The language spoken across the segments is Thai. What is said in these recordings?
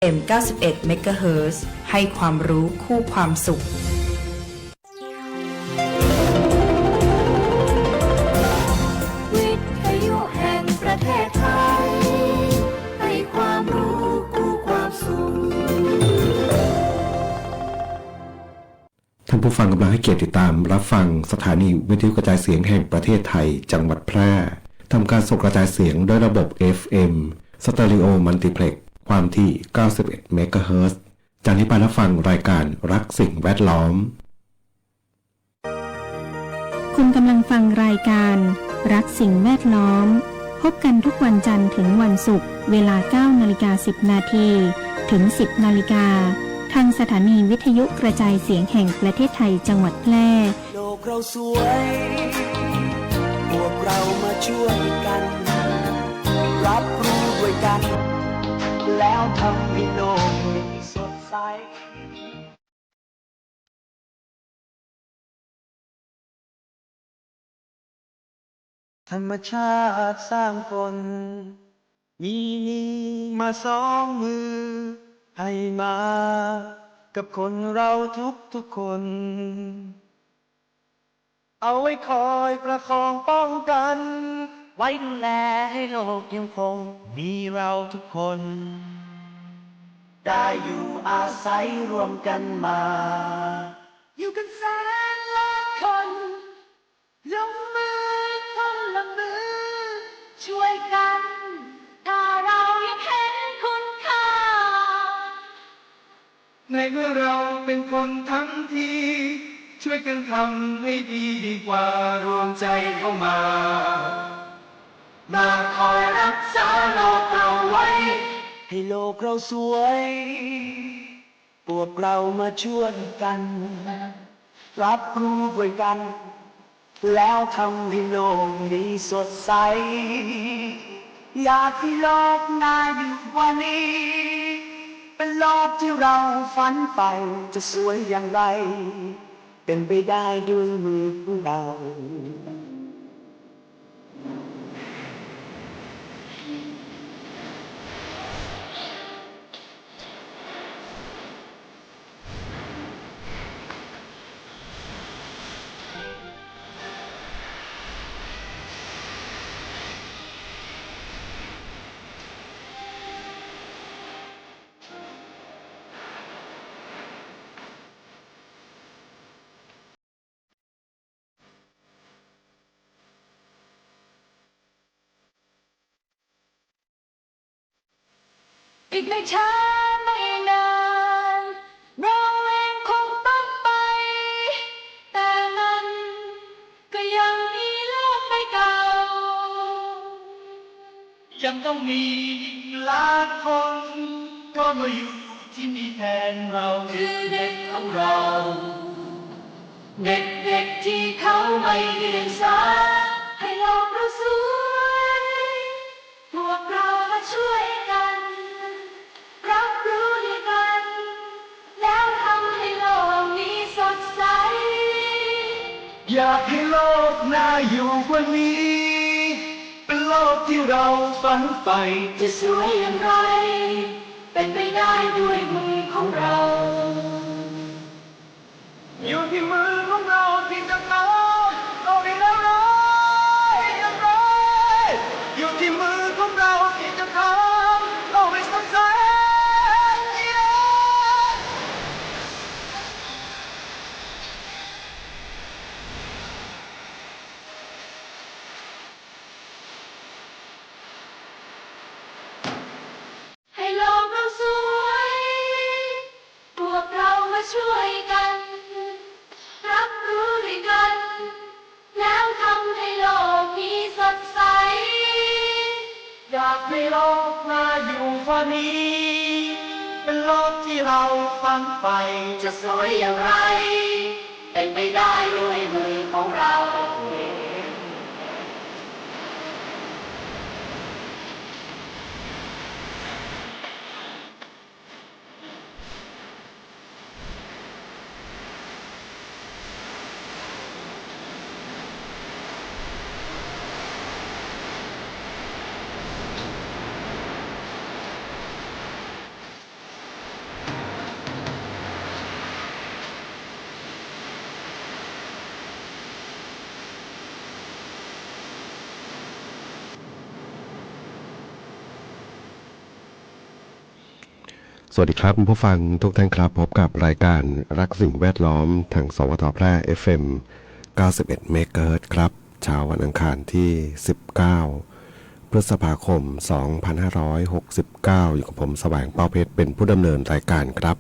FM 91 MHz ให้ความรู้คู่ความสุขวิทยุแห่งประเทศไทยให้ความรู้คู่ความสุขท่านผู้ฟังกำลังให้เกียรติติดตามรับฟังสถานีวิทยุกระจายเสียงแห่งประเทศไทยจังหวัดแพร่ทำการส่งกระจายเสียงด้วยระบบ FM Stereo Multiplex ความถี่ 91 เมกะเฮิรตซ์จากนี้ไปรับฟังรายการรักสิ่งแวดล้อมคุณกำลังฟังรายการรักสิ่งแวดล้อมพบกันทุกวันจันทร์ถึงวันศุกร์เวลา 9:10 นาทีถึง 10 นาฬิกาทางสถานีวิทยุกระจายเสียงแห่งประเทศไทยจังหวัดแพร่โลกเราสวยพวกเรามาช่วยกันรับรู้ด้วยกันแล้วทำให้โลกนี้สดใสธรรมชาติสร้างคนมีมาสองมือให้มากับคนเราทุกคน เอาไว้คอยประคองป้องกัน ไว้ดูแลให้โลกยังคงมีเราทุกคน ได้อยู่อาศัยรวมกันมา อยู่กันแสนล้านคนลงมือคนละมือช่วยกันถ้าเรายังเห็นคุณค่าในเมื่อเราเป็นคนทั้งทีช่วยกันทำให้ดีกว่ารวมใจเข้ามาคอยรักษาโลกเราไว้ให้โลกเราสวยพวกเรามาช่วยกันรับรู้ด้วยกันแล้วทำให้โลกนี้สดใสอยากให้โลกน่าอยู่กว่านี้เป็นโลกที่เราฝันไปจะสวยอย่างไรเป็นไปได้ด้วยมือของเราอีกไม่ช้าไม่นานเราเองคงต้องไปแต่มันก็ยังมีโลกใบเก่ายังต้องมีล้านคนก็มาอยู่ที่นี่แทนเราคือเด็กของเราเด็กที่เขาไม่เรียนสายให้โลกเราสวยพวกเรามาช่วยกันรับรู้ด้วยกันแล้วทำให้โลกนี้สดใสอยากให้โลกน่าอยู่กว่านี้เป็นโลกที่เราฝันใฝ่จะสวยอย่างไรเป็นไปได้ด้วยมือของเราอยู่ที่มือของเราที่จะทำเอาได้แล้วร้อยอย่างไรอยู่ที่มือของเราที่จะทำเอาได้สดใสให้โลกเราสวยพวกเรามาช่วยกันรับรู้ด้วยกันแล้วทำให้โลกนี้สดใสอยากให้โลกน่าอยู่กว่านี้เป็นโลกที่เราฝันใฝ่จะสวยอย่างไรเป็นไปได้ด้วยมือของเรา สวัสดีครับคุณผู้ฟังทุกท่านครับพบกับรายการรักสิ่งแวดล้อมทางสวทแพร่ FM 91 เมกะเฮิรตซ์ครับเช้าวันอังคารที่ 19 พฤษภาคม 2569 อยู่กับผมแสวงเป้าเพชรเป็นผู้ดำเนินรายการครับ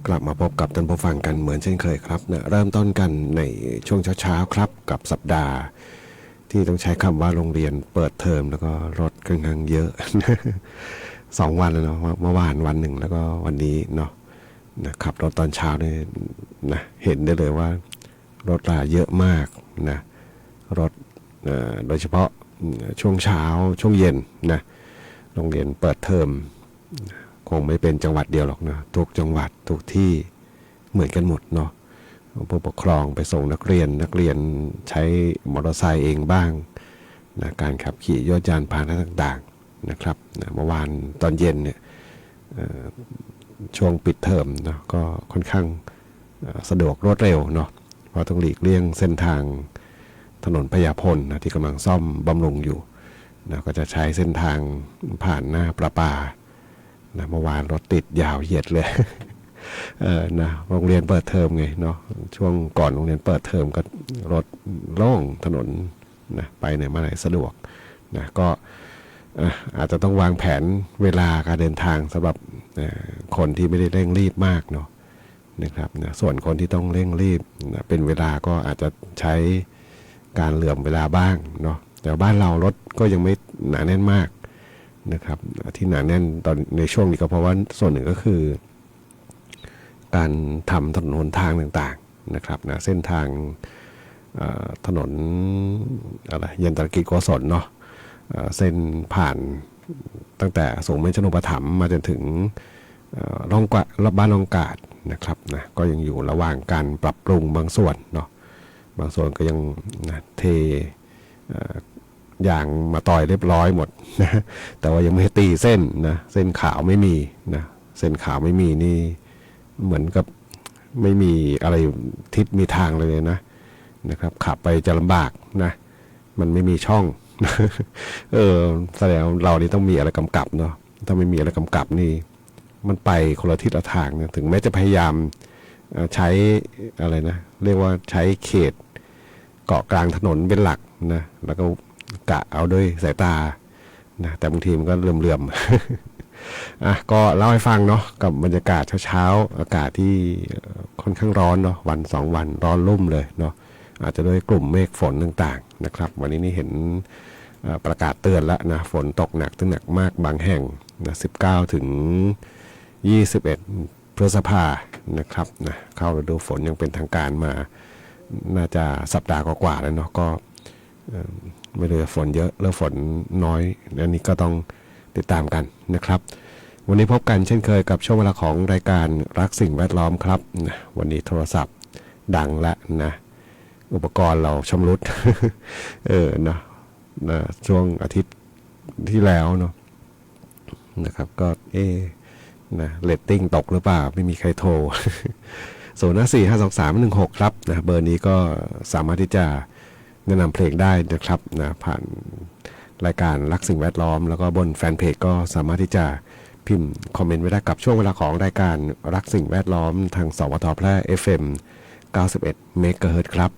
กลับมาพบกับท่านผู้ฟังกันเหมือนเช่นเคยครับนะเริ่มต้นกันในช่วงเช้าๆครับกับสัปดาห์ที่ต้องใช้คำว่าโรงเรียนเปิดเทอมแล้วก็รถค่อนข้างเยอะ 2 วันแล้วเนาะเมื่อวานวันหนึ่งแล้วก็วันนี้เนาะนะขับรถตอนเช้าเนี่ยนะเห็นได้เลยว่ารถราเยอะมากนะรถโดยเฉพาะช่วงเช้าช่วงเย็นนะโรงเรียนเปิดเทอมคงไม่เป็นจังหวัดเดียวหรอกนะทุกจังหวัดทุกที่เหมือนกันหมดเนาะผู้ปกครองไปส่งนักเรียนใช้มอเตอร์ไซค์เองบ้างนะการขับขี่ยวดยานพาหนะต่างๆนะครับนะเมื่อวานตอนเย็นเนี่ยช่วงปิดเทอมเนาะก็ค่อนข้างสะดวกรวดเร็วเนาะเพราะต้องหลีกเลี่ยงเส้นทางถนนพญาพลนะที่กำลังซ่อมบำรุงอยู่นะก็จะใช้เส้นทางผ่านหน้าประปานะเมื่อวานรถติดยาวเหยียดเลย นะโรงเรียนเปิดเทอมไงเนาะช่วงก่อนโรงเรียนเปิดเทอมก็รถโล่งถนนนะไปไหนมาไหนสะดวกนะก็อาจจะต้องวางแผนเวลาการเดินทางสำหรับคนที่ไม่ได้เร่งรีบมากเนาะนะครับนะส่วนคนที่ต้องเร่งรีบนะเป็นเวลาก็อาจจะใช้การเหลื่อมเวลาบ้างเนาะแต่บ้านเรารถก็ยังไม่หนาแน่นมากนะครับที่หนาแน่นตอนในช่วงนี้ก็เพราะว่าส่วนหนึ่งก็คือการทำถนนหนทางต่างๆนะครับนะเส้นทางถนนอะไรยันตรกิจโกศลเนาะเส้นผ่านตั้งแต่สูงเมนชนบถัมภ์มาจนถึงร่องกะบ้านร่องกาดนะครับนะก็ยังอยู่ระหว่างการปรับปรุงบางส่วนเนาะบางส่วนก็ยังนะเทอย่างมาต่อยเรียบร้อยหมดนะแต่ว่ายังไม่ตีเส้นนะเส้นขาวไม่มีนะเส้นขาวไม่มีนี่เหมือนกับไม่มีอะไรทิศมีทางเลยนะครับขับไปจะลำบากนะมันไม่มีช่องแสดงเรานี่ต้องมีอะไรกำกับเนาะถ้าไม่มีอะไรกำกับนี่มันไปคนละทิศละทางนะถึงแม้จะพยายามใช้อะไรนะเรียกว่าใช้เขตเกาะกลางถนนเป็นหลักนะแล้วก็กะเอาด้วยสายตานะแต่บางทีมันก็เลื่อมก็เล่าให้ฟังเนาะกับบรรยากาศเช้าๆอากาศที่ค่อนข้างร้อนเนาะวัน2 วันร้อนรุ่มเลยเนาะอาจจะด้วยกลุ่มเมฆฝนต่างๆนะครับวันนี้นี่เห็นประกาศเตือนแล้วนะฝนตกหนักถึงหนักมากบางแห่งนะ19 ถึง 21 พฤษภานะครับนะเข้าฤดูฝนยังเป็นทางการมาน่าจะสัปดาห์กว่าๆแล้วเนาะก็ไม่เลยฝนเยอะแล้วฝนน้อยอันนี้ก็ต้องติดตามกันนะครับวันนี้พบกันเช่นเคยกับช่วงเวลาของรายการรักสิ่งแวดล้อมครับนะวันนี้โทรศัพท์ดังและนะอุปกรณ์เราชำรุด นะช่วงอาทิตย์ที่แล้วเนาะนะครับก็นะเรตติ้งตกหรือเปล่าไม่มีใครโทร 054-523-116ครับนะเบอร์นี้ก็สามารถที่จะแนะนำเพลงได้นะครับนะผ่านรายการรักสิ่งแวดล้อมแล้วก็บนแฟนเพจก็สามารถที่จะพิมพ์คอมเมนต์ไว้ได้กับช่วงเวลาของรายการรักสิ่งแวดล้อมทางสวทแพร่ FM 91 เมกะเฮิรตซ์ครับ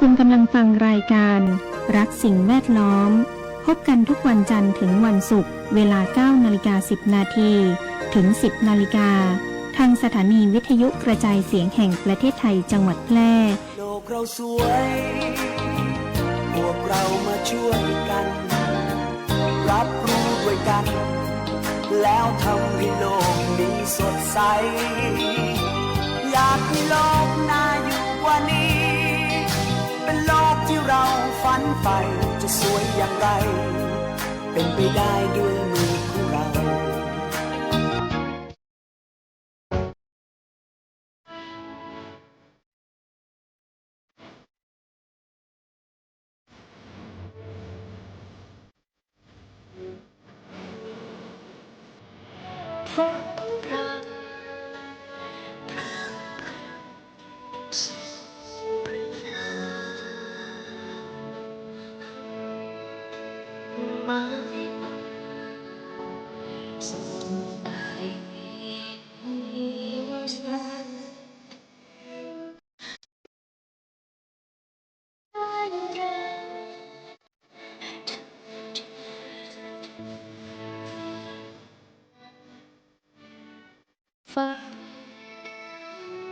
คุณกำลังฟังรายการรักสิ่งแวดล้อมพบกันทุกวันจันทร์ถึงวันศุกร์เวลา 9:10 นาทีถึง 10 นาฬิกาทางสถานีวิทยุกระจายเสียงแห่งประเทศไทยจังหวัดแพร่ โลกเราสวยพวกเรามาช่วยกันรับรู้ด้วยกันแล้วทำให้โลกนี้สดใสอยากให้โลกน่าอยู่กว่านี้เป็นโลกที่เราฝันใฝ่จะสวยอย่างไรเป็นไปได้ด้วยมือของเราฟ้า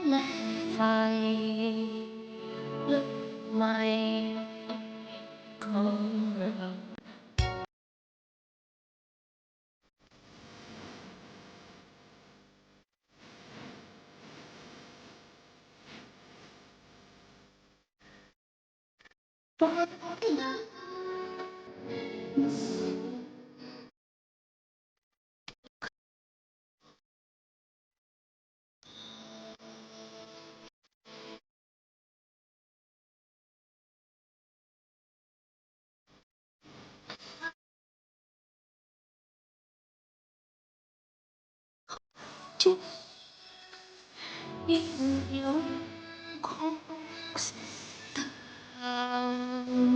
และไฟลึกใหม่ของเรา ยิ่งยงคงตาม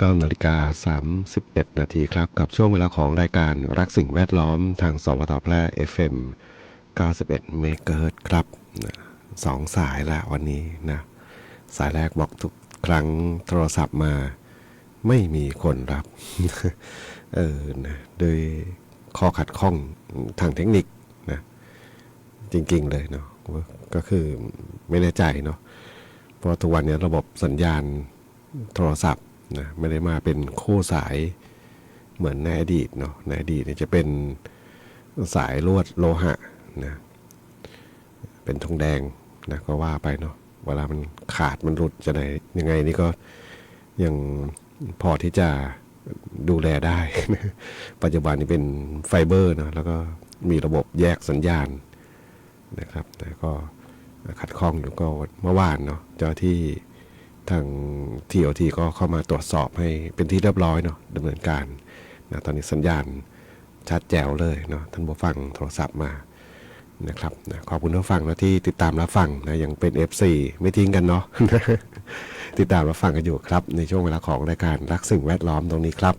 9:31 นาทีครับกับช่วงเวลาของรายการรักสิ่งแวดล้อมทางสวทแพร่ FM 91 เมกะเฮิรตซ์ครับสองสายละวันนี้นะสายแรกบอกทุกครั้งโทรศัพท์มาไม่มีคนรับ นะโดยข้อขัดข้องทางเทคนิคนะจริงๆเลยเนาะก็คือไม่แน่ใจเนาะเพราะทุกวันนี้ระบบสัญญาณโทรศัพท์นะไม่ได้มาเป็นคู่สายเหมือนในอดีตเนาะในอดีตจะเป็นสายลวดโลหะนะเป็นทองแดงนะก็ว่าไปเนาะเวลามันขาดมันหลุดจะไหนยังไงนี่ก็ยังพอที่จะดูแลได้ ปัจจุบันนี้เป็นไฟเบอร์เนาะแล้วก็มีระบบแยกสัญญาณนะครับแต่ก็ขัดข้องอยู่ก็เมื่อวานเนาะเจ้าที่ทาง TOT ก็เข้ามาตรวจสอบให้เป็นที่เรียบร้อยเนาะดำเนินการนะตอนนี้สัญญาณชัดแจ๋วเลยเนาะท่านผู้ฟังโทรศัพท์มานะครับนะขอบคุณผู้ฟังนะที่ติดตามรับฟังนะยังเป็น FC ไม่ทิ้งกันเนาะ ติดตามรับฟังกันอยู่ครับในช่วงเวลาของรายการรักสิ่งแวดล้อมตรงนี้ครับ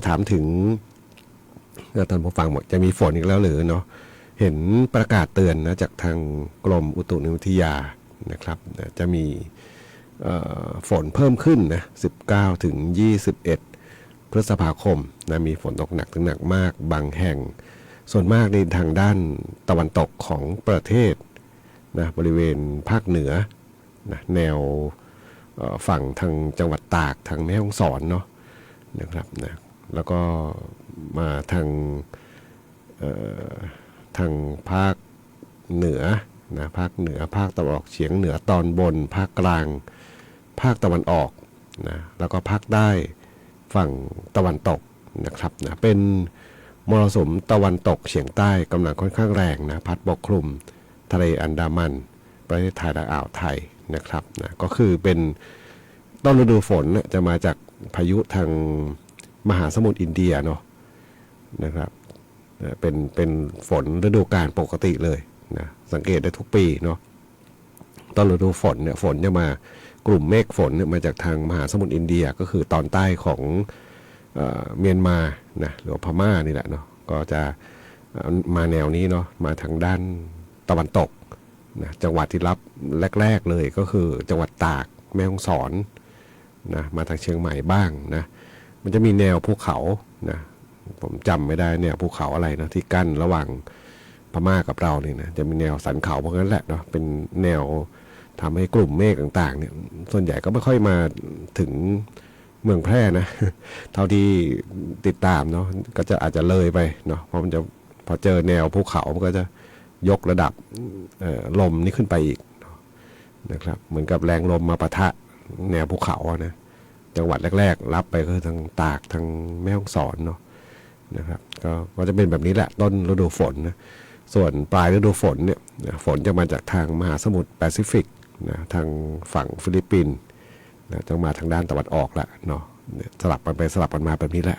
ถามถึงท่านผู้ฟังบอกจะมีฝนอีกแล้วหรือเนาะเห็นประกาศเตือนนะจากทางกรมอุตุนิยมวิทยานะครับจะมีฝนเพิ่มขึ้นนะ19 ถึง 21 พฤษภาคมนะมีฝนตกหนักถึงหนักมากบางแห่งส่วนมากในทางด้านตะวันตกของประเทศนะบริเวณภาคเหนือนะแนวฝั่งทางจังหวัดตากทางแม่ฮ่องสอนเนาะนะครับนะแล้วก็มาทางภาคเหนือนะภาคเหนือภาคตะวันออกเฉียงเหนือตอนบนภาคกลางภาคตะวันออกนะแล้วก็ภาคใต้ฝั่งตะวันตกนะครับนะเป็นมรสุมตะวันตกเฉียงใต้กำลังค่อนข้างแรงนะพัดปกคลุมทะเลอันดามันประเทศไทยและอ่าวไทยนะครับนะก็คือเป็นต้นฤดูฝนจะมาจากพายุทางมหาสมุทรอินเดียเนาะนะครับเป็นฝนฤดูกาลปกติเลยนะสังเกตได้ทุกปีเนาะต้นฤดูฝนเนี่ยฝนจะมากลุ่มเมฆฝนเนี่ยมาจากทางมหาสมุทรอินเดียก็คือตอนใต้ของเมียนมานะหรือพม่านี่แหละเนาะก็จะมาแนวนี้เนาะมาทางด้านตะวันตกนะจังหวัดที่รับแรกๆเลยก็คือจังหวัดตากแม่ฮ่องสอนนะมาทางเชียงใหม่บ้างนะมันจะมีแนวภูเขานะผมจำไม่ได้เนี่ยภูเขาอะไรนะที่กั้นระหว่างพม่ากับเราเนี่ยนะจะมีแนวสันเขาพวกนั้นแหละเนาะเป็นแนวทำให้กลุ่มเมฆต่างๆเนี่ยส่วนใหญ่ก็ไม่ค่อยมาถึงเมืองแพร่นะ เท่าที่ติดตามเนาะก็จะอาจจะเลยไปเนาะเพราะมันจะพอเจอแนวภูเขามันก็จะยกระดับลมนี่ขึ้นไปอีกนะครับเหมือนกับแรงลมมาปะทะแนวภูเขานะจังหวัดแรกๆรับไปก็ทางตากทางแม่ฮ่องสอนเนาะนะครับก็จะเป็นแบบนี้แหละต้นฤดูฝนนะส่วนปลายฤดูฝนเนี่ยฝนจะมาจากทางมหาสมุทรแปซิฟิกนะทางฝั่งฟิลิปปินส์นะจะมาทางด้านตะวันออกละเนาะสลับกันไปสลับกันมาแบบนี้แหละ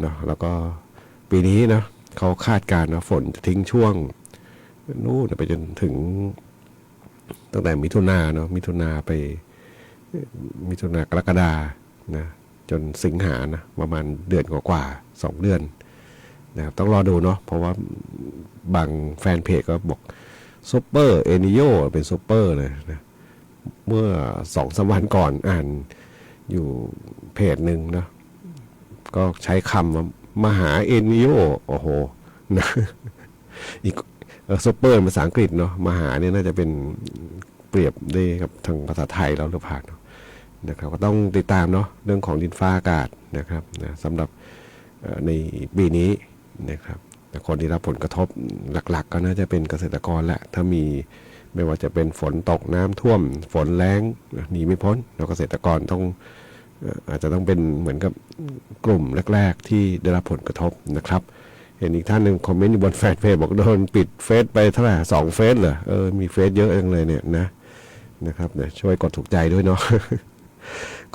เนาะแล้วก็ปีนี้เนาะเขาคาดการณ์นะฝนจะทิ้งช่วงนู่นไปจนถึงตั้งแต่มิถุนาเนาะมิถุนากรกฎานะจนสิงหานะประมาณเดือนกว่าๆ2 เดือนนะครับต้องรอดูเนาะเพราะว่าบางแฟนเพจก็บอกซุปเปอร์เอนิโยเป็นซุปเปอร์เลยนะเมื่อ 2-3 วันก่อนอ่านอยู่เพจหนึ่งนะก็ใช้คำว่ามหาเอนิโยโอ้โหนะอีกซุปเปอร์ภาษาอังกฤษเนาะมหาเนี่ยน่าจะเป็นเปรียบได้กับทางภาษาไทยแล้วหรือเปล่านะครับก็ต้องติดตามเนาะเรื่องของดินฟ้าอากาศนะครับนะสำหรับในปีนี้นะครับคนที่รับผลกระทบหลักๆก็น่าจะเป็นเกษตรกรแหละถ้ามีไม่ว่าจะเป็นฝนตกน้ำท่วมฝนแล้งหนีไม่พ้นแล้วเกษตรกรต้องอาจจะต้องเป็นเหมือนกับกลุ่มแรกๆที่ได้รับผลกระทบนะครับเห็นอีกท่านหนึ่งคอมเมนต์อยู่บนแฟนเพจบอกโดนปิดเฟซไปเท่าไหร่2 เฟซเหรอมีเฟซเยอะจังเลยเนี่ยนะครับช่วยกดถูกใจด้วยเนาะ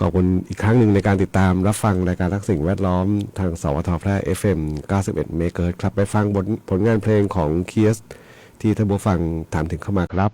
ขอบคุณอีกครั้งหนึ่งในการติดตามรับฟังรายการรักสิ่งแวดล้อมทางสวทแพร่ FM 91 เมกะเฮิรตซ์ครับไปฟังผลงานเพลงของเคียสที่ท่านผู้ฟังถามถึงเข้ามาครับ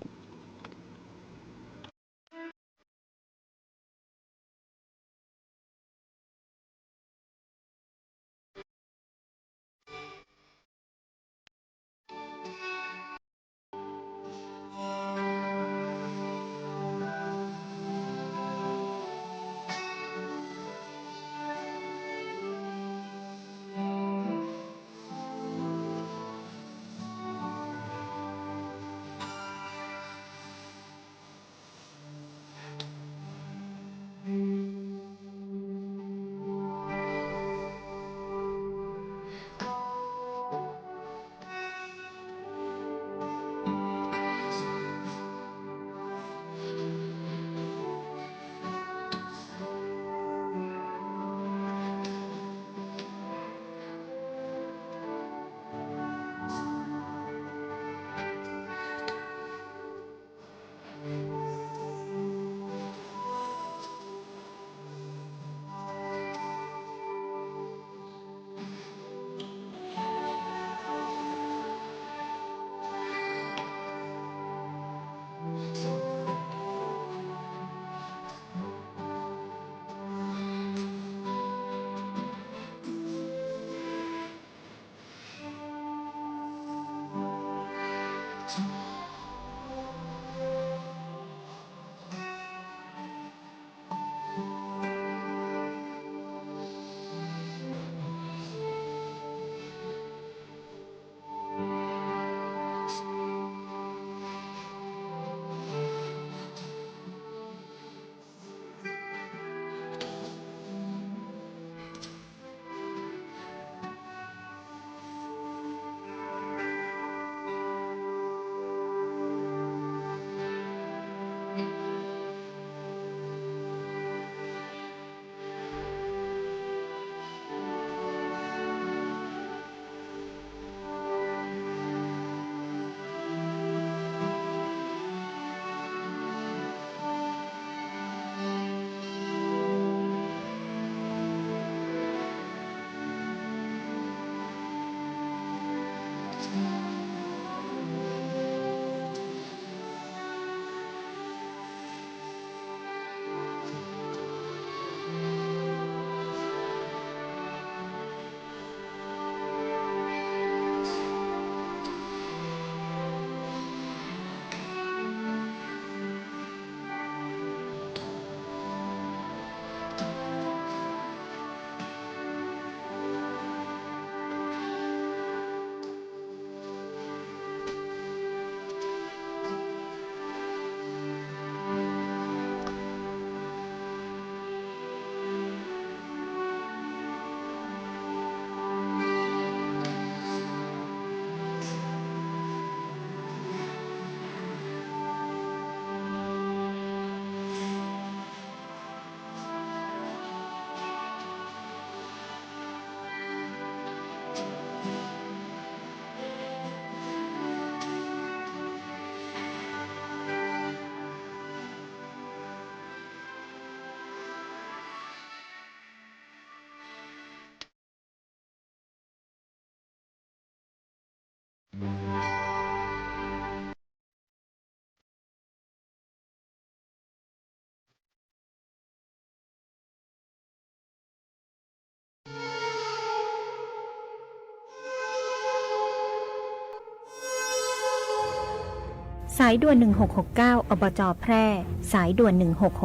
ายด่วน1669อบจ.แพร่สายด่วน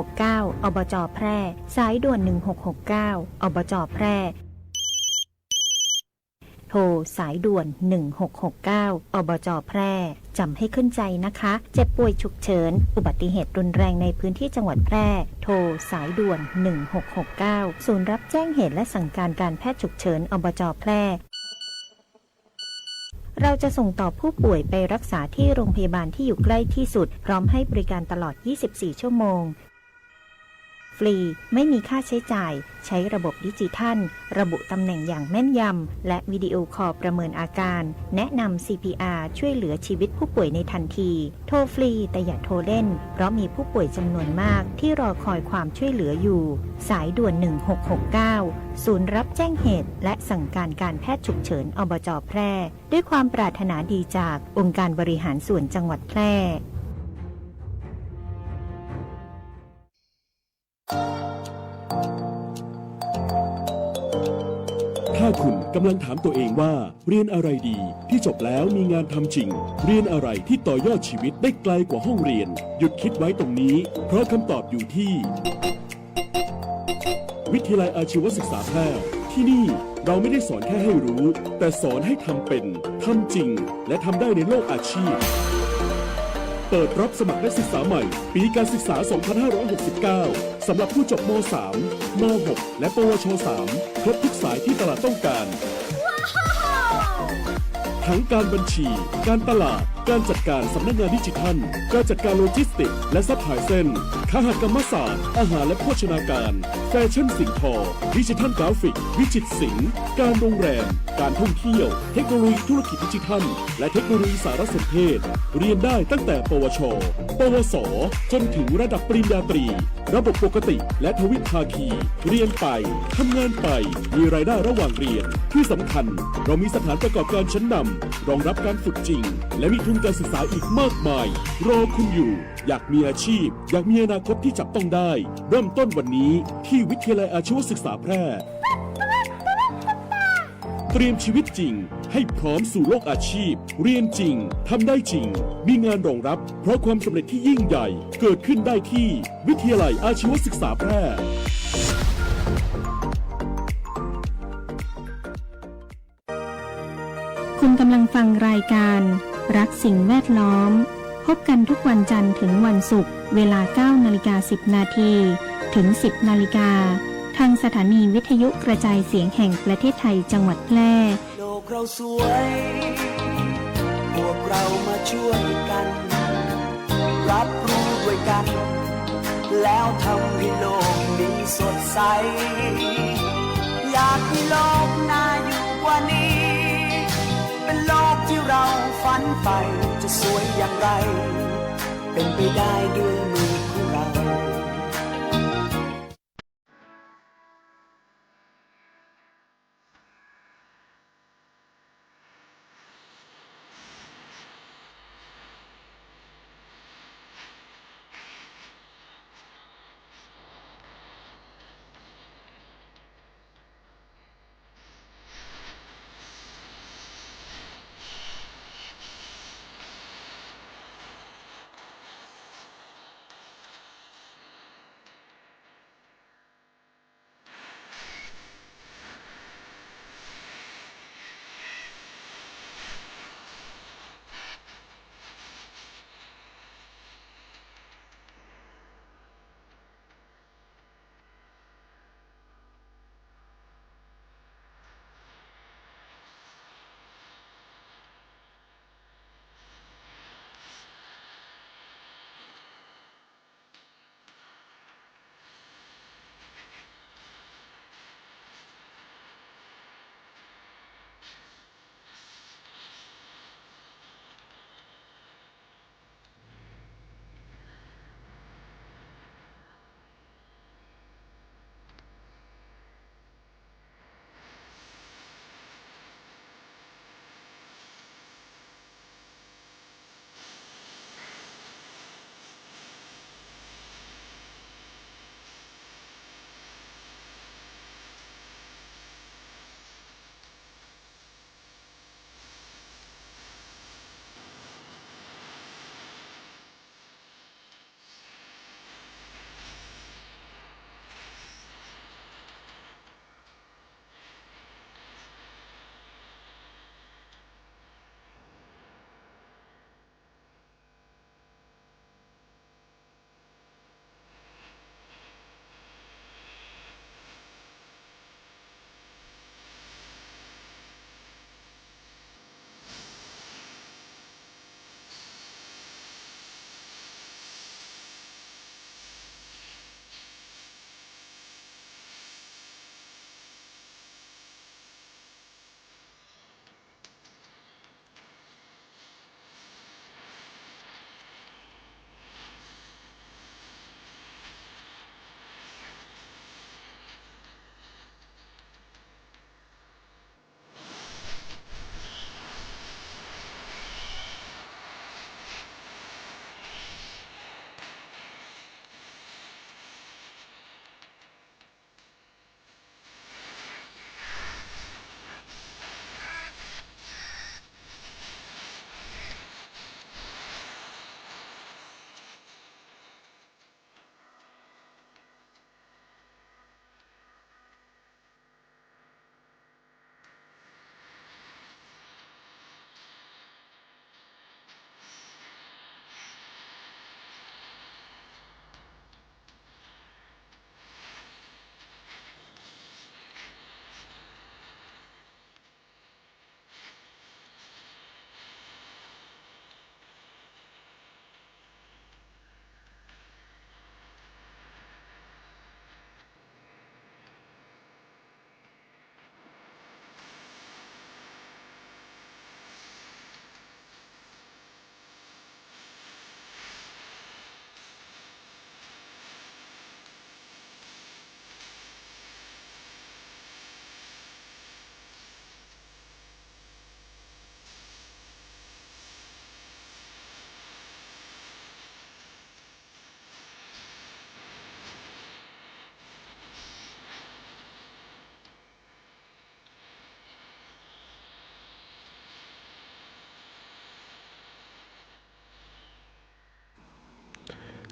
1669อบจ.แพร่สายด่วน1669อบจ.แพร่โทรสายด่วน1669อบจ.แพร่จำให้ขึ้นใจนะคะเจ็บป่วยฉุกเฉินอุบัติเหตุรุนแรงในพื้นที่จังหวัดแพร่โทรสายด่วน1669ศูนย์รับแจ้งเหตุและสั่งการการแพทย์ฉุกเฉินอบจ.แพร่เราจะส่งต่อผู้ป่วยไปรักษาที่โรงพยาบาลที่อยู่ใกล้ที่สุดพร้อมให้บริการตลอด24ชั่วโมงฟรีไม่มีค่าใช้จ่ายใช้ระบบดิจิทัลระบุตำแหน่งอย่างแม่นยำและวิดีโอคอลประเมินอาการแนะนำ CPR ช่วยเหลือชีวิตผู้ป่วยในทันทีโทรฟรีแต่อย่าโทรเล่นเพราะมีผู้ป่วยจำนวนมากที่รอคอยความช่วยเหลืออยู่สายด่วน1669ศูนย์รับแจ้งเหตุและสั่งการการแพทย์ฉุกเฉินอบจ.แพร่ด้วยความปรารถนาดีจากองค์การบริหารส่วนจังหวัดแพร่ถ้าคุณกำลังถามตัวเองว่าเรียนอะไรดีที่จบแล้วมีงานทำจริงเรียนอะไรที่ต่อยอดชีวิตได้ไกลกว่าห้องเรียนหยุดคิดไว้ตรงนี้เพราะคำตอบอยู่ที่วิทยาลัยอาชีวศึกษาแพร่ที่นี่เราไม่ได้สอนแค่ให้รู้แต่สอนให้ทำเป็นทำจริงและทำได้ในโลกอาชีพเปิดรับสมัครนักศึกษาใหม่ปีการศึกษา 2569 สำหรับผู้จบม.3 ม.6 และปวช.3 ครบทุกสายที่ตลาดต้องการ ทั้งการบัญชี การตลาด การจัดการสำนักงานดิจิทัล การจัดการโลจิสติกส์และซัพพลายเส้นคหกรรมศาสตร์ อาหารและโภชนาการ แฟชั่นสิ่งทอ ดิจิทัลกราฟิก วิจิตรศิลป์ การโรงแรม การท่องเที่ยว เทคโนโลยีธุรกิจดิจิทัล และเทคโนโลยีสารสนเทศ เรียนได้ตั้งแต่ปวช ปวส จนถึงระดับปริญญาตรี ระบบปกติและทวิภาคี เรียนไป ทำงานไป มีรายได้ระหว่างเรียน ที่สำคัญเรามีสถานประกอบการชั้นนำรองรับการฝึกจริง และมีทุนการศึกษาอีกมากมาย รอคุณอยู่ อยากมีอาชีพ อยากมีอนาคตที่จับต้องได้ เริ่มต้นวันนี้ที่วิทยาลัยอาชีวศึกษาแพร่ เตรียมชีวิตจริงให้พร้อมสู่โลกอาชีพ เรียนจริง ทำได้จริง มีงานรองรับเพราะความสำเร็จที่ยิ่งใหญ่เกิดขึ้นได้ที่วิทยาลัยอาชีวศึกษาแพร่ คุณกำลังฟังรายการรักสิ่งแวดล้อมพบกันทุกวันจันทร์ถึงวันศุกร์เวลา 9:10 นาทีถึง 10 นาฬิกาทางสถานีวิทยุกระจายเสียงแห่งประเทศไทยจังหวัดแพร่โลกเราสวยพวกเรามาช่วยกัน รับรู้ด้วยกัน แล้วทำให้โลกนี้สดใส อยากให้โลกน่าอยู่กว่านี้ เป็นโลกที่เราฝันใฝ่จะสวยอย่างไร เป็นไปได้ด้วยมือของเรา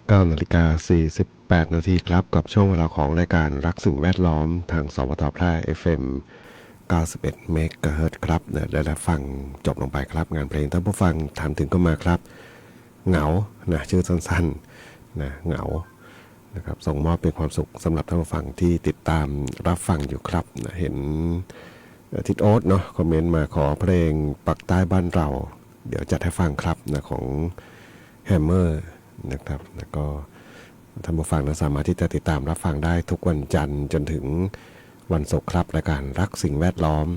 9:48 นาทีครับกับช่วงเวลาของรายการรักสิ่งแวดล้อมทางสวทแพร่ FM 91 เมกะเฮิรตซ์ครับได้รับฟังจบลงไปครับงานเพลงท่านผู้ฟังถามถึงก็มาครับเหงานะชื่อสั้นๆนะเหงานะครับส่งมอบเป็นความสุขสำหรับท่านผู้ฟังที่ติดตามรับฟังอยู่ครับนะเห็นทิดโอ๊ตเนาะคอมเมนต์มาขอเพลงปักใต้บ้านเราเดี๋ยวจัดให้ฟังครับนะของแฮมเมอร์นะครับแล้วก็ท่านผู้ฟังสามารถที่จะติดตามรับฟังได้ทุกวันจันทร์จนถึงวันศุกร์ครับรายการรักสิ่งแวดล้อม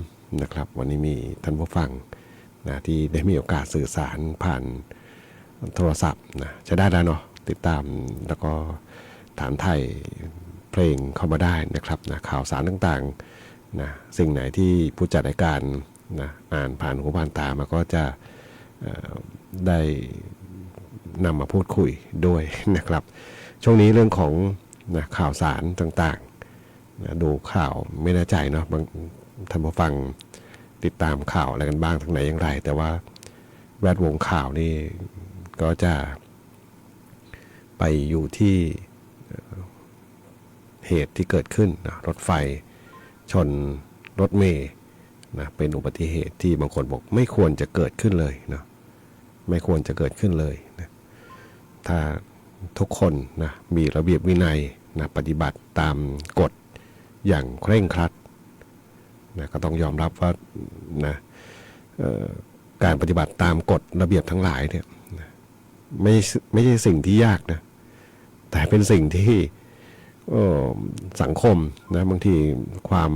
นะครับวันนี้มีท่านผู้ฟังนะที่ได้มีโอกาสสื่อสารผ่านโทรศัพท์นะใช้ได้แล้วเนาะติดตามแล้วก็ถามไทยเพลงเข้ามาได้นะครับนะข่าวสารต่างๆนะสิ่งไหนที่ผู้จัดรายการนะอ่านผ่านหูผ่านตามาก็จะได้นำมาพูดคุยด้วยนะครับช่วงนี้เรื่องของนะข่าวสารต่างๆนะดูข่าวไม่แน่ใจเนาะบางท่านผู้ฟังติดตามข่าวอะไรกันบ้างทางไหนอย่างไรแต่ว่าแวดวงข่าวนี่ก็จะไปอยู่ที่เหตุที่เกิดขึ้นนะรถไฟชนรถเมล์นะเป็นอุบัติเหตุที่บางคนบอกไม่ควรจะเกิดขึ้นเลยนะไม่ควรจะเกิดขึ้นเลยนะถ้าทุกคนนะมีระเบียบวินัยนะปฏิบัติตามกฎอย่างเคร่งครัดนะก็ต้องยอมรับว่านะการปฏิบัติตามกฎระเบียบทั้งหลายเนี่ยนะไม่ใช่สิ่งที่ยากนะแต่เป็นสิ่งที่สังคมนะบางทีความ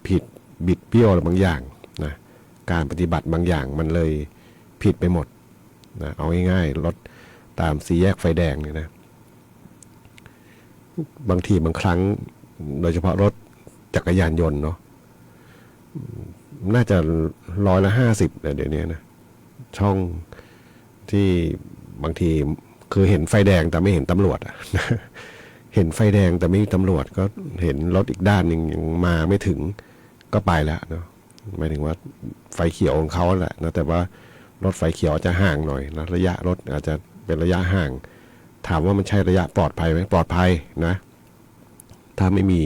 ผิดบิดเบี้ยวอะไรบางอย่างนะการปฏิบัติบางอย่างมันเลยผิดไปหมดนะเอาง่ายๆรถตามสี่แยกไฟแดงเนี่ยนะบางทีบางครั้งโดยเฉพาะรถจักรยานยนต์เนาะน่าจะ50%เดี๋ยวนี้นะช่องที่บางทีคือเห็นไฟแดงแต่ไม่เห็นตำรวจอะเห็นไฟแดงแต่ไม่มีตำรวจก็เห็นรถอีกด้านหนึ่งยังมาไม่ถึงก็ไปแล้วเนาะหมายถึงว่าไฟเขียวของเขาแหละนะแต่ว่ารถไฟเขียวจะห่างหน่อยนะระยะรถอาจจะเป็นระยะห่างถามว่ามันใช่ระยะปลอดภัยไหมปลอดภัยนะถ้าไม่มี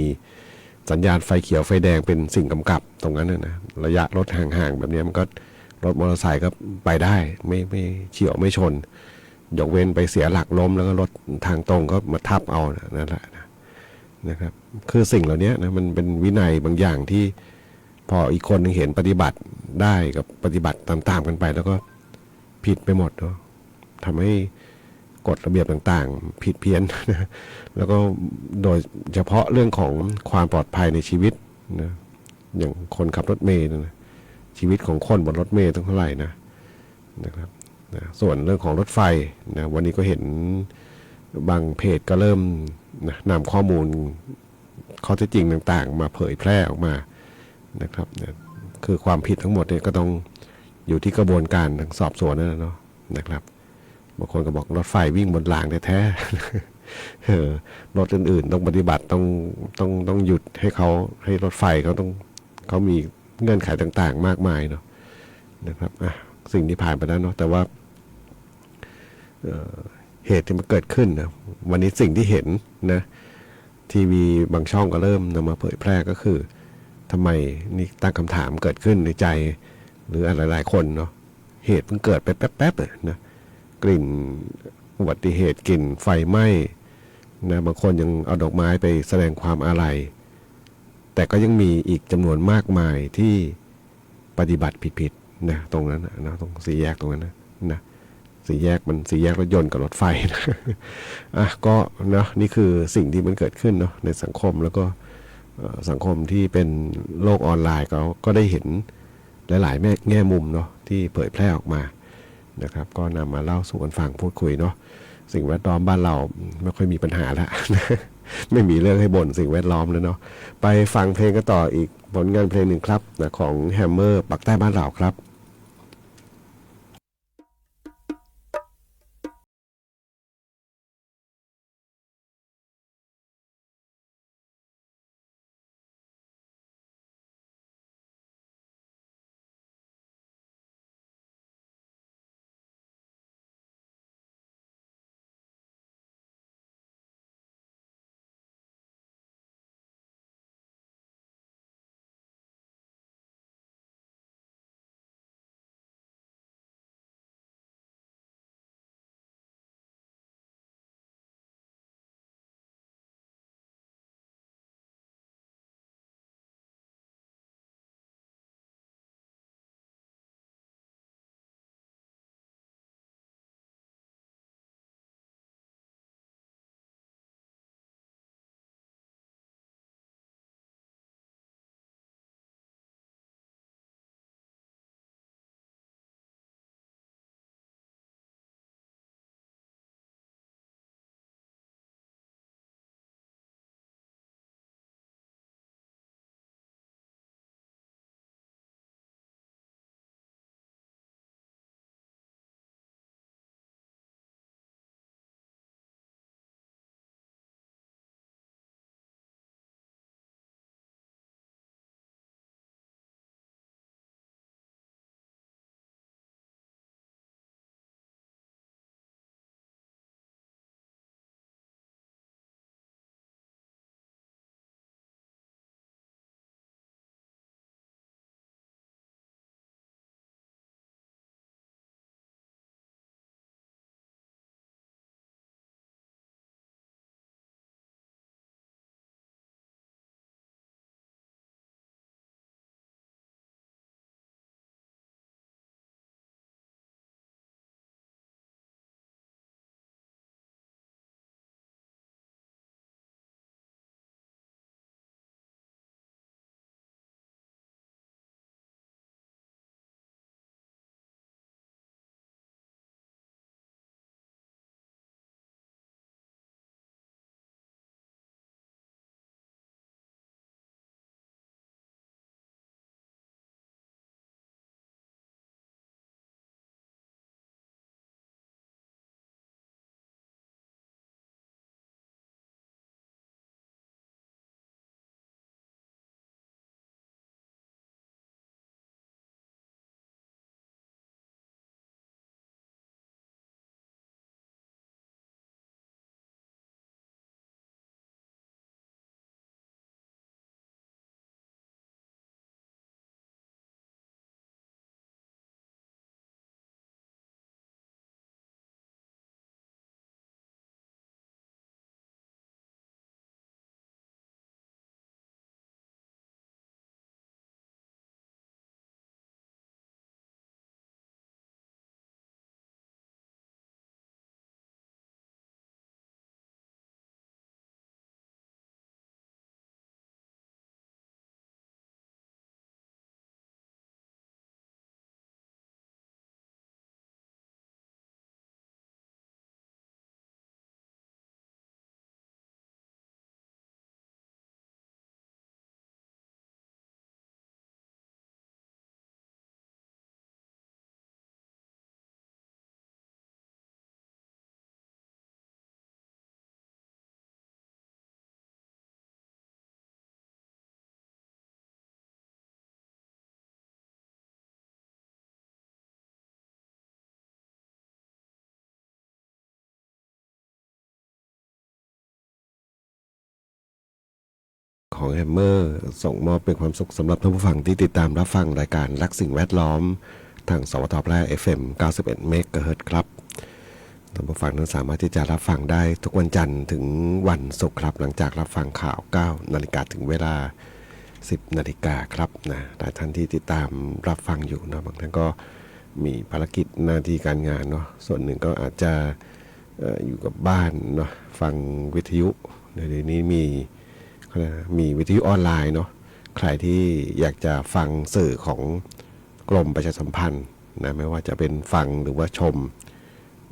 สัญญาณไฟเขียวไฟแดงเป็นสิ่งกำกับตรงนั้นนะระยะรถห่างๆแบบนี้มันก็รถมอเตอร์ไซค์ก็ไปได้ไม่เฉี่ยวไม่ชนยกเว้นไปเสียหลักล้มแล้วก็รถทางตรงก็มาทับเอานั่นแหละนะครับคือสิ่งเหล่านี้นะมันเป็นวินัยบางอย่างที่พออีกคนนึงเห็นปฏิบัติได้กับปฏิบัติตามๆกันไปแล้วก็ผิดไปหมดเนาะทำให้กฎระเบียบต่างๆผิดเพี้ยนแล้วก็โดยเฉพาะเรื่องของความปลอดภัยในชีวิตนะอย่างคนขับรถเมล์นะชีวิตของคนบนรถเมล์ต้องเท่าไหร่นะครับนะส่วนเรื่องของรถไฟนะวันนี้ก็เห็นบางเพจก็เริ่มนะนำข้อมูลข้อเท็จจริงต่างๆมาเผยแพร่ออกมานะครับนะคือความผิดทั้งหมดเนี่ยก็ต้องอยู่ที่กระบวนการทางสอบสวนนั่นเนาะนะครับบางคนก็บอกรถไฟวิ่งบนรางแท้ๆรถอื่นๆต้องปฏิบัติต้องหยุดให้รถไฟเขามีเงื่อนไขต่างๆมากมายเนาะนะครับสิ่งที่ผ่านไปแล้วเนาะแต่ว่าเหตุที่มันเกิดขึ้นนะวันนี้สิ่งที่เห็นนะทีวีบางช่องก็เริ่มนำมาเผยแพร่ก็คือทำไมนี่ตั้งคำถามเกิดขึ้นในใจหรือหลายๆคนเนาะเหตุเพิ่งเกิดไปแป๊บๆนะกลิ่นอุบัติเหตุกลิ่นไฟไหม้นะบางคนยังเอาดอกไม้ไปแสดงความอาลัยแต่ก็ยังมีอีกจำนวนมากมายที่ปฏิบัติผิดๆนะตรงนั้นนะตรงสี่แยกตรงนั้นนะสี่แยกมันสี่แยกรถยนต์กับรถไฟนะก็นะนี่คือสิ่งที่มันเกิดขึ้นเนาะในสังคมแล้วก็สังคมที่เป็นโลกออนไลน์ก็ได้เห็นหลายๆแง่มุมเนาะที่เผยแพร่ออกมานะครับก็นำมาเล่าสู่กันฟังพูดคุยเนาะสิ่งแวดล้อมบ้านเราไม่ค่อยมีปัญหาแล้ว ไม่มีเรื่องให้บ่นสิ่งแวดล้อมแล้วเนาะไปฟังเพลงกันต่ออีกผลงานเพลงหนึ่งครับของแฮมเมอร์ปักใต้บ้านเราครับ ของแฮมเมอร์ส่งมอบเป็นความสุขสำหรับท่านผู้ฟังที่ติดตามรับฟังรายการรักสิ่งแวดล้อมทางสวทแพร่ FM 91 เมกะเฮิรตซ์ครับท่านผู้ฟังนั้นสามารถที่จะรับฟังได้ทุกวันจันทร์ถึงวันศุกร์ครับหลังจากรับฟังข่าว 9 นาฬิกาถึงเวลา 10 นาฬิกาครับนะหลายท่านที่ติดตามรับฟังอยู่นะบางท่านก็มีภารกิจหน้าที่การงานเนาะส่วนหนึ่งก็อาจจะอยู่กับบ้านเนาะฟังวิทยุเดี๋ยวนี้มีวิทยุออนไลน์เนาะใครที่อยากจะฟังสื่อของกรมประชาสัมพันธ์นะไม่ว่าจะเป็นฟังหรือว่าชม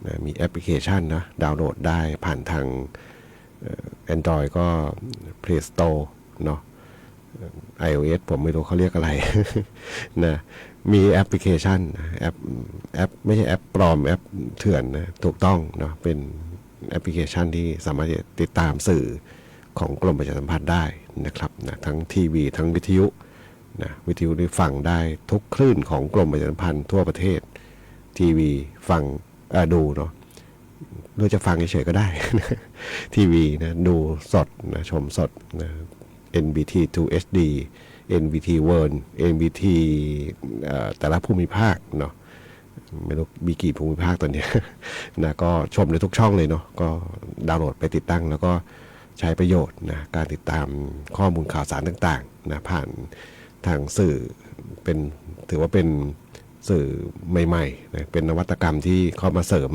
นะมีแอปพลิเคชันนะดาวน์โหลดได้ผ่านทางAndroid ก็ Play Store เนาะiOS ผมไม่รู้เขาเรียกอะไร นะมีแอปพลิเคชันแอปไม่ใช่แอปปลอมแอปเถื่อนนะถูกต้องเนาะเป็นแอปพลิเคชันที่สามารถจะติดตามสื่อของกรมประชาสัมพันธ์ได้นะครับนะทั้งทีวีทั้งวิทยุนะวิทยุได้ฟังได้ทุกคลื่นของกรมประชาสัมพันธ์ทั่วประเทศทีวีฟังดูเนาะหรือจะฟังเฉยๆก็ได้ ทีวีนะดูสดนะชมสดนะNBT 2 HD NBT World NBT แต่ละภูมิภาคเนาะไม่รู้มีกี่ภูมิภาคตอนนี้ นะก็ชมในทุกช่องเลยเนาะก็ดาวน์โหลดไปติดตั้งแล้วก็ใช้ประโยชน์นะการติดตามข้อมูลข่าวสารต่างๆนะผ่านทางสื่อถือว่าเป็นสื่อใหม่ๆนะเป็นนวัตกรรมที่เข้ามาเสริม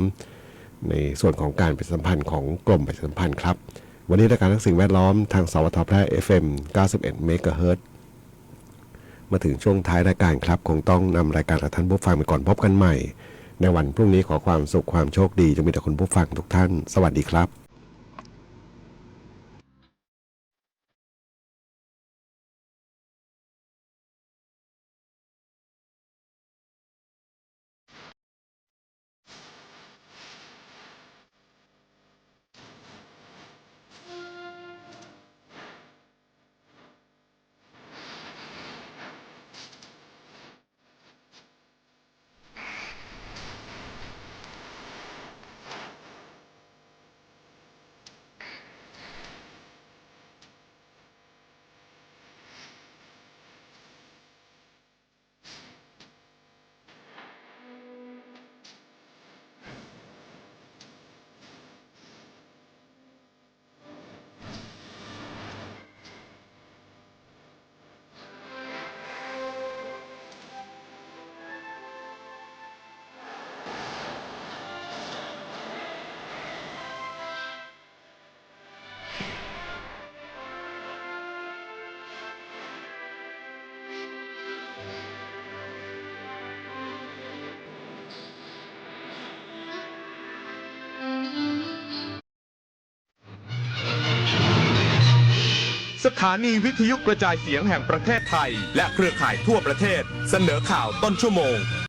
ในส่วนของการประชาสัมพันธ์ของกรมประชาสัมพันธ์ครับวันนี้รายการรักสิ่งแวดล้อมทางสวทแพร่ FM 91 เมกะเฮิรตซ์มาถึงช่วงท้ายรายการครับคงต้องนำรายการกับท่านผู้ฟังไปก่อนพบกันใหม่ในวันพรุ่งนี้ขอความสุขความโชคดีจะมีแต่คุณผู้ฟังทุกท่านสวัสดีครับสถานีวิทยุกระจายเสียงแห่งประเทศไทยและเครือข่ายทั่วประเทศเสนอข่าวต้นชั่วโมง